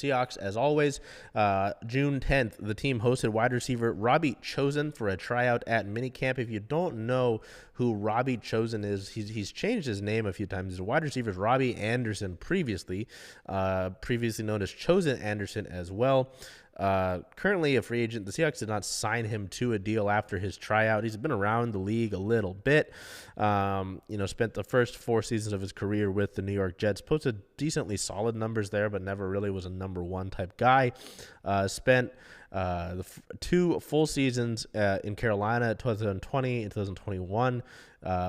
Seahawks, as always. June 10th, the team hosted wide receiver Robbie Chosen for a tryout at minicamp. If you don't know who Robbie Chosen is, he's changed his name a few times. His wide receiver is Robbie Anderson previously known as Chosen Anderson as well. Currently a free agent. The Seahawks did not sign him to a deal after his tryout. He's been around the league a little bit. Spent the first 4 seasons of his career with the New York Jets. Posted decently solid numbers there, but never really was a number one type guy. Spent the 2 full seasons in Carolina, 2020 and 2021,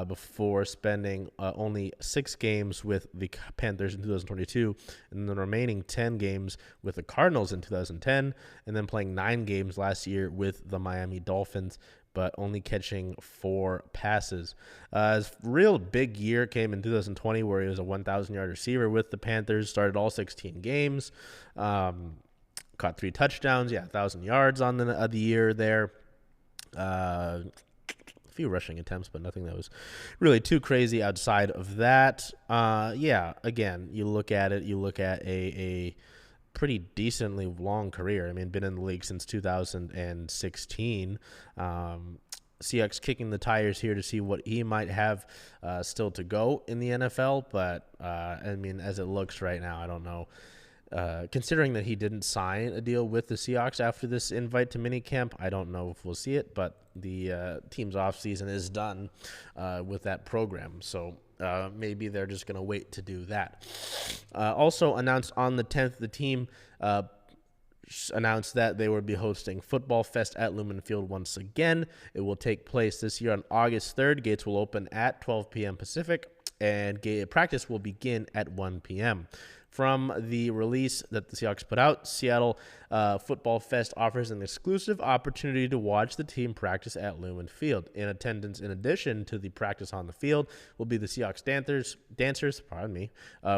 before spending only 6 games with the Panthers in 2022, and the remaining 10 games with the Cardinals in 2010, and then playing 9 games last year with the Miami Dolphins, but only catching 4 passes. His real big year came in 2020, where he was a 1,000-yard receiver with the Panthers, started all 16 games, caught 3 touchdowns, 1,000 yards on the year there. A few rushing attempts, but nothing that was really too crazy outside of that. Again, you look at a pretty decently long career. I mean, been in the league since 2016. Seahawks kicking the tires here to see what he might have still to go in the NFL, but as it looks right now, I don't know. Considering that he didn't sign a deal with the Seahawks after this invite to minicamp, I don't know if we'll see it, but the team's offseason is done with that program. So maybe they're just going to wait to do that. Also announced on the 10th, the team announced that they would be hosting Football Fest at Lumen Field once again. It will take place this year on August 3rd. Gates will open at 12 p.m. Pacific, and practice will begin at 1 p.m. From the release that the Seahawks put out, Seattle Football Fest offers an exclusive opportunity to watch the team practice at Lumen Field. In attendance, in addition to the practice on the field, will be the Seahawks dancers,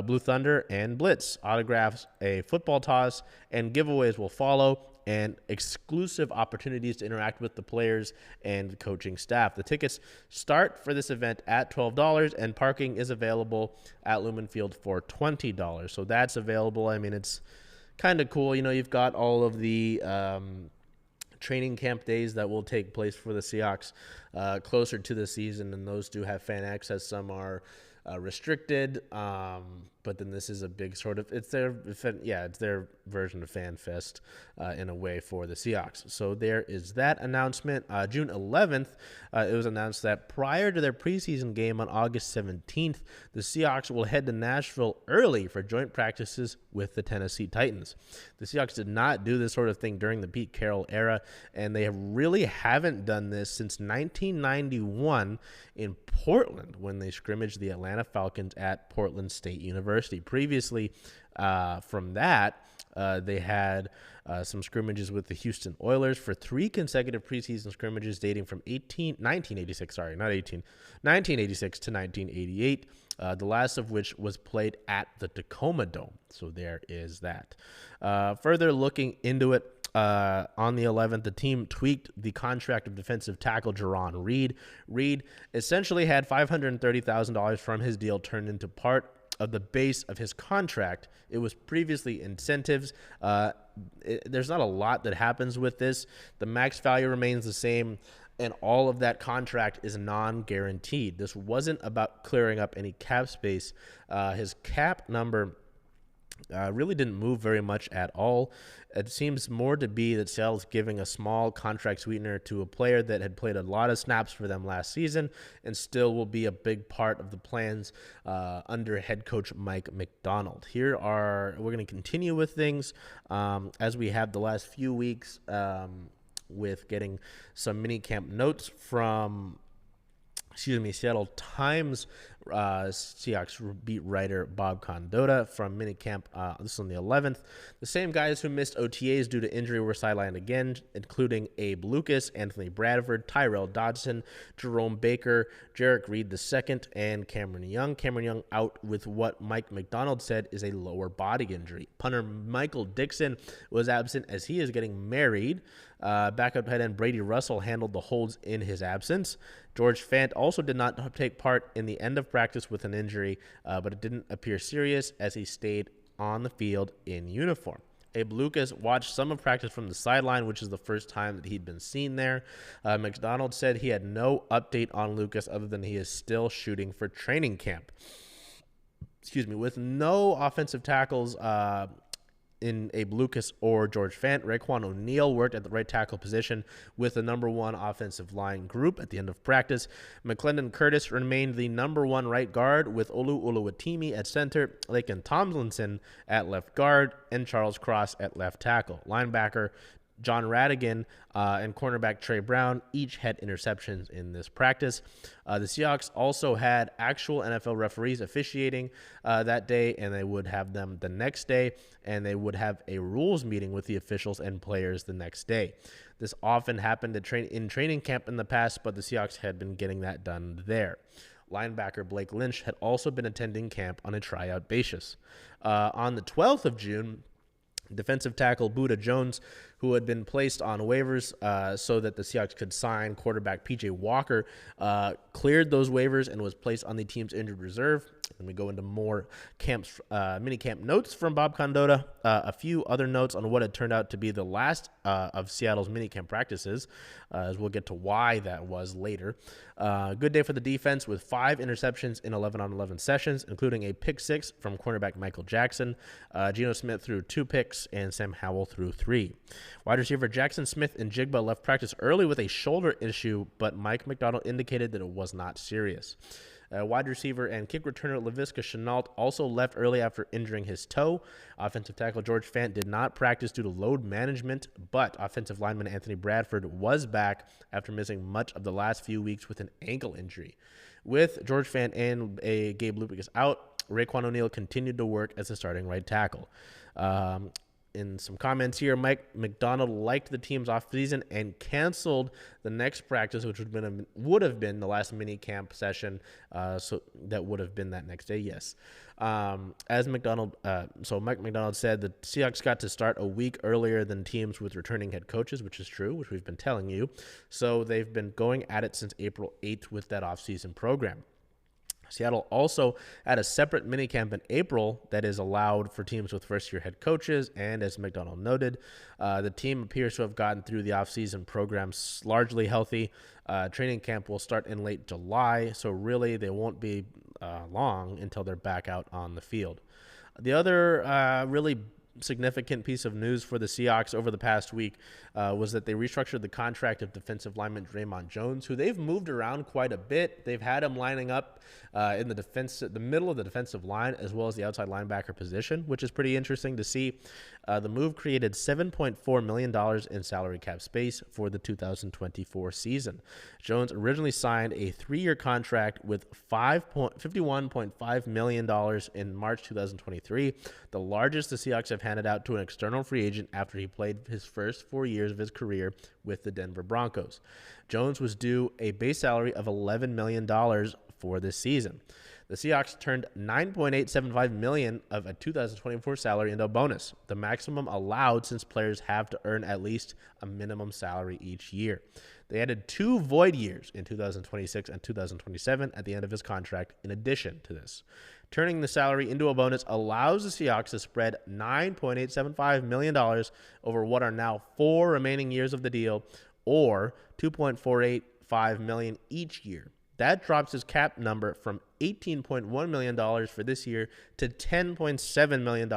Blue Thunder, and Blitz. Autographs, a football toss, and giveaways will follow, and exclusive opportunities to interact with the players and coaching staff. The tickets start for this event at $12, and parking is available at Lumen Field for $20. So that's available. I mean, it's kind of cool. You've got all of the training camp days that will take place for the Seahawks closer to the season, and those do have fan access. Some are restricted, but then this is a big sort of it's their version of Fan Fest in a way for the Seahawks. So there is that announcement. June 11th, it was announced that prior to their preseason game on August 17th, the Seahawks will head to Nashville early for joint practices with the Tennessee Titans. The Seahawks did not do this sort of thing during the Pete Carroll era, and they really haven't done this since 1991 in Portland, when they scrimmaged the Atlanta Falcons at Portland State University. Previously, from that, they had some scrimmages with the Houston Oilers for 3 consecutive preseason scrimmages dating from 1986 to 1988, the last of which was played at the Tacoma Dome. So there is that. Further looking into it, on the 11th, the team tweaked the contract of defensive tackle Jarran Reed. Reed essentially had $530,000 from his deal turned into part of the base of his contract. It was previously incentives. There's not a lot that happens with this. The max value remains the same, and all of that contract is non-guaranteed. This wasn't about clearing up any cap space. His cap number really didn't move very much at all. It seems more to be that Seattle's giving a small contract sweetener to a player that had played a lot of snaps for them last season and still will be a big part of the plans under head coach Mike Macdonald. We're going to continue with things as we have the last few weeks with getting some minicamp notes from Seattle Times Seahawks beat writer Bob Condotta from minicamp. This is on the 11th. The same guys who missed OTAs due to injury were sidelined again, including Abe Lucas, Anthony Bradford, Tyrell Dodson, Jerome Baker, Jarran Reed II, and Cameron Young. Cameron Young out with what Mike Macdonald said is a lower body injury. Punter Michael Dixon was absent as he is getting married. Backup tight end Brady Russell handled the holds in his absence. George Fant also did not take part in the end of practice with an injury, but it didn't appear serious as he stayed on the field in uniform. Abe Lucas watched some of practice from the sideline, which is the first time that he'd been seen there. McDonald said he had no update on Lucas other than he is still shooting for training camp. With no offensive tackles in Abe Lucas or George Fant, Raekwon O'Neal worked at the right tackle position with the number one offensive line group at the end of practice. McClendon Curtis remained the number one right guard with Olu Oluwatimi at center, Laken Tomlinson at left guard, and Charles Cross at left tackle. Linebacker John Radigan and cornerback Trey Brown each had interceptions in this practice. The Seahawks also had actual NFL referees officiating that day, and they would have them the next day, and they would have a rules meeting with the officials and players the next day. This often happened in training camp in the past, but the Seahawks had been getting that done there. Linebacker Blake Lynch had also been attending camp on a tryout basis. On the 12th of June, defensive tackle Buda Jones, who had been placed on waivers so that the Seahawks could sign quarterback P.J. Walker, cleared those waivers and was placed on the team's injured reserve. And we go into more minicamp notes from Bob Condotta. A few other notes on what had turned out to be the last of Seattle's minicamp practices, as we'll get to why that was later. Good day for the defense with 5 interceptions in 11-on-11 sessions, including a pick 6 from cornerback Michael Jackson. Geno Smith threw 2 picks, and Sam Howell threw 3. Wide receiver Jackson Smith-Njigba left practice early with a shoulder issue, but Mike McDonald indicated that it was not serious. Wide receiver and kick returner Laviska Shenault also left early after injuring his toe. Offensive tackle George Fant did not practice due to load management, but offensive lineman Anthony Bradford was back after missing much of the last few weeks with an ankle injury. With George Fant and Gabe Lucas out, Raekwon O'Neal continued to work as a starting right tackle. In some comments here, Mike McDonald liked the team's offseason and canceled the next practice, which would have been the last mini camp session. So that would have been that next day. Yes. Mike McDonald said the Seahawks got to start a week earlier than teams with returning head coaches, which is true, which we've been telling you. So they've been going at it since April 8th with that offseason program. Seattle also had a separate minicamp in April that is allowed for teams with first-year head coaches, and as McDonald noted, the team appears to have gotten through the offseason programs largely healthy. Training camp will start in late July, so really they won't be long until they're back out on the field. The other really significant piece of news for the Seahawks over the past week was that they restructured the contract of defensive lineman DreMont Jones, who they've moved around quite a bit. They've had him lining up in the middle of the defensive line as well as the outside linebacker position, which is pretty interesting to see. The move created $7.4 million in salary cap space for the 2024 season. Jones originally signed a 3-year contract with $51.5 million in March 2023, the largest the Seahawks have handed out to an external free agent after he played his first 4 years of his career with the Denver Broncos. Jones was due a base salary of $11 million for this season. The Seahawks turned $9.875 million of a 2024 salary into a bonus, the maximum allowed since players have to earn at least a minimum salary each year. They added 2 void years in 2026 and 2027 at the end of his contract in addition to this. Turning the salary into a bonus allows the Seahawks to spread $9.875 million over what are now 4 remaining years of the deal, or $2.485 million each year. That drops his cap number from $18.1 million for this year to $10.7 million,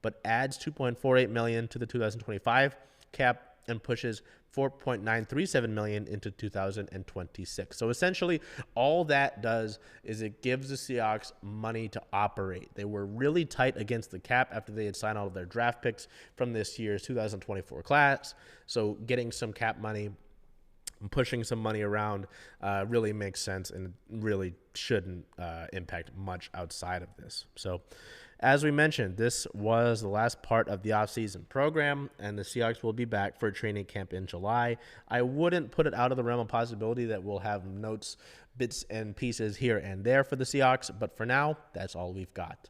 but adds $2.48 million to the 2025 cap and pushes $4.937 million into 2026. So essentially, all that does is it gives the Seahawks money to operate. They were really tight against the cap after they had signed all of their draft picks from this year's 2024 class. So getting some cap money, pushing some money around really makes sense and really shouldn't impact much outside of this. So as we mentioned, this was the last part of the offseason program, and the Seahawks will be back for training camp in July. I wouldn't put it out of the realm of possibility that we'll have notes, bits, and pieces here and there for the Seahawks, but for now, that's all we've got.